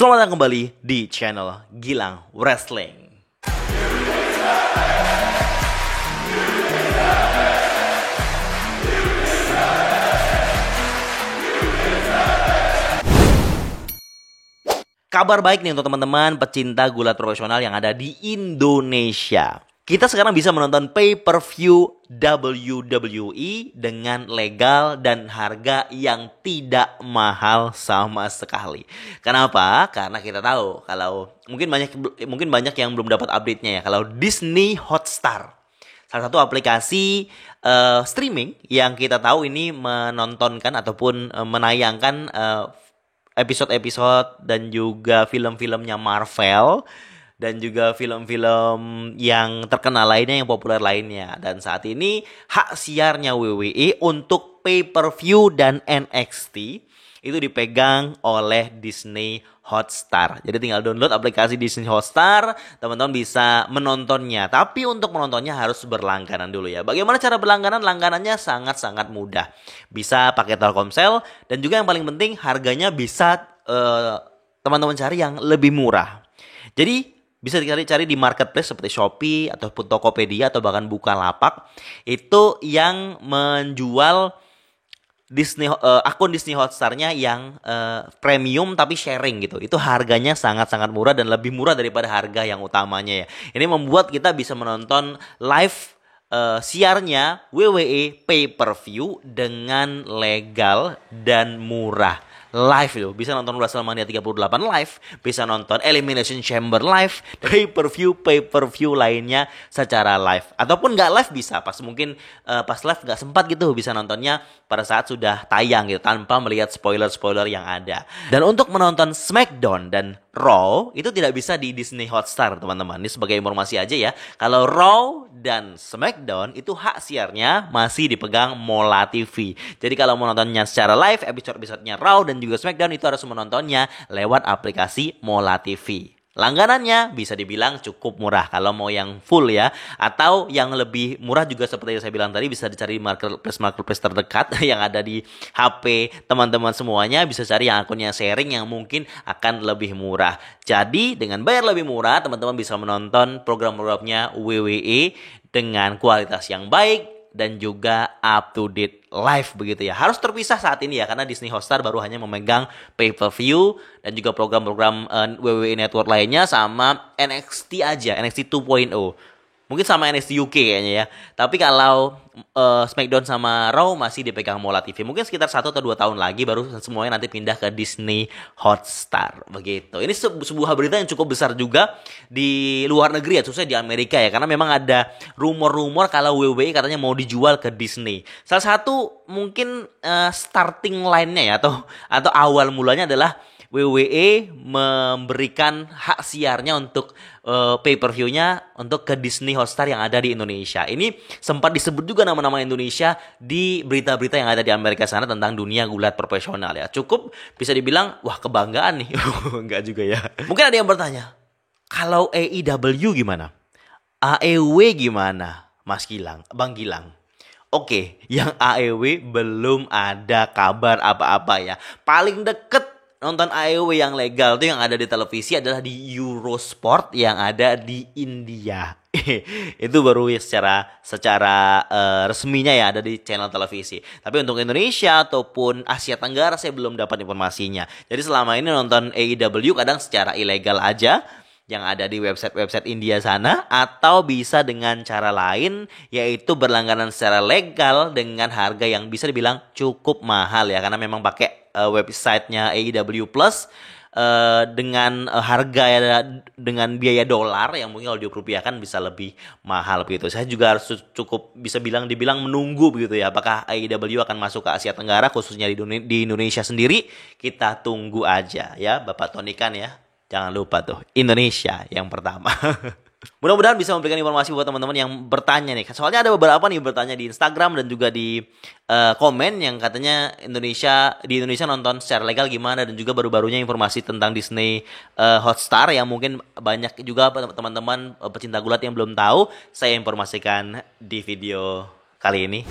Selamat datang kembali di channel Gilang Wrestling. Kabar baik nih untuk teman-teman pecinta gulat profesional yang ada di Indonesia. Kita sekarang bisa menonton pay-per-view WWE dengan legal dan harga yang tidak mahal sama sekali. Kenapa? Karena kita tahu kalau mungkin banyak yang belum dapat update-nya ya. Kalau Disney Hotstar, salah satu aplikasi streaming yang kita tahu ini menontonkan ataupun menayangkan episode-episode dan juga film-filmnya Marvel dan juga film-film yang terkenal lainnya, yang populer lainnya. Dan saat ini hak siarnya WWE untuk pay-per-view dan NXT itu dipegang oleh Disney Hotstar. Jadi tinggal download aplikasi Disney Hotstar, teman-teman bisa menontonnya. Tapi untuk menontonnya harus berlangganan dulu ya. Bagaimana cara berlangganan? Langganannya sangat-sangat mudah. Bisa pakai Telkomsel dan juga yang paling penting harganya bisa teman-teman cari yang lebih murah. Jadi bisa dicari di marketplace seperti Shopee ataupun Tokopedia atau bahkan Bukalapak. Itu yang menjual akun Disney Hotstar-nya yang premium tapi sharing gitu. Itu harganya sangat-sangat murah dan lebih murah daripada harga yang utamanya ya. Ini membuat kita bisa menonton live siarnya WWE pay-per-view dengan legal dan murah. Live itu bisa nonton WrestleMania 38 live, bisa nonton Elimination Chamber live, pay-per-view lainnya secara live, ataupun nggak live bisa pas live nggak sempat gitu, bisa nontonnya pada saat sudah tayang gitu tanpa melihat spoiler yang ada. Dan untuk menonton SmackDown dan Raw itu tidak bisa di Disney Hotstar teman-teman. Ini sebagai informasi aja ya. Kalau Raw dan SmackDown itu hak siarnya masih dipegang Mola TV. Jadi kalau mau nontonnya secara live, episode-episodenya Raw dan juga SmackDown itu harus menontonnya lewat aplikasi Mola TV. Langganannya bisa dibilang cukup murah kalau mau yang full ya. Atau yang lebih murah juga seperti yang saya bilang tadi, bisa dicari di marketplace terdekat yang ada di HP teman-teman semuanya. Bisa cari yang akunnya sharing yang mungkin akan lebih murah. Jadi dengan bayar lebih murah, teman-teman bisa menonton program-programnya WWE dengan kualitas yang baik dan juga up to date live begitu ya. Harus terpisah saat ini ya, karena Disney Hotstar baru hanya memegang pay-per-view dan juga program-program WWE Network lainnya sama NXT aja, NXT 2.0. Mungkin sama NXT UK kayaknya ya. Tapi kalau SmackDown sama Raw masih dipegang Mola TV. Mungkin sekitar 1 atau 2 tahun lagi baru semuanya nanti pindah ke Disney Hotstar begitu. Ini sebuah berita yang cukup besar juga di luar negeri ya, khususnya di Amerika ya. Karena memang ada rumor-rumor kalau WWE katanya mau dijual ke Disney. Salah satu mungkin starting line-nya ya atau awal mulanya adalah WWE memberikan hak siarnya untuk pay-per-view-nya untuk ke Disney Hotstar yang ada di Indonesia. Ini sempat disebut juga nama-nama Indonesia di berita-berita yang ada di Amerika sana tentang dunia gulat profesional ya. Cukup bisa dibilang, wah kebanggaan nih. Enggak juga ya. Mungkin ada yang bertanya, kalau AEW gimana? AEW gimana? Mas Gilang, Bang Gilang. Oke, yang AEW belum ada kabar apa-apa ya. Paling deket nonton AEW yang legal tuh yang ada di televisi adalah di Eurosport yang ada di India. Itu baru ya secara resminya ya ada di channel televisi. Tapi untuk Indonesia ataupun Asia Tenggara saya belum dapat informasinya. Jadi selama ini nonton AEW kadang secara ilegal aja yang ada di website India sana, atau bisa dengan cara lain yaitu berlangganan secara legal dengan harga yang bisa dibilang cukup mahal ya, karena memang pakai websitenya AEW Plus dengan harga ya, dengan biaya dolar yang mungkin kalau dirupiahkan bisa lebih mahal begitu. Saya juga harus cukup bisa dibilang menunggu begitu ya, apakah AEW akan masuk ke Asia Tenggara khususnya di Indonesia sendiri. Kita tunggu aja ya Bapak Tony Khan ya. Jangan lupa tuh, Indonesia yang pertama. Mudah-mudahan bisa memberikan informasi buat teman-teman yang bertanya nih. Soalnya ada beberapa nih bertanya di Instagram dan juga di komen yang katanya di Indonesia nonton secara legal gimana, dan juga baru-barunya informasi tentang Disney Hotstar yang mungkin banyak juga teman-teman pecinta gulat yang belum tahu. Saya informasikan di video kali ini.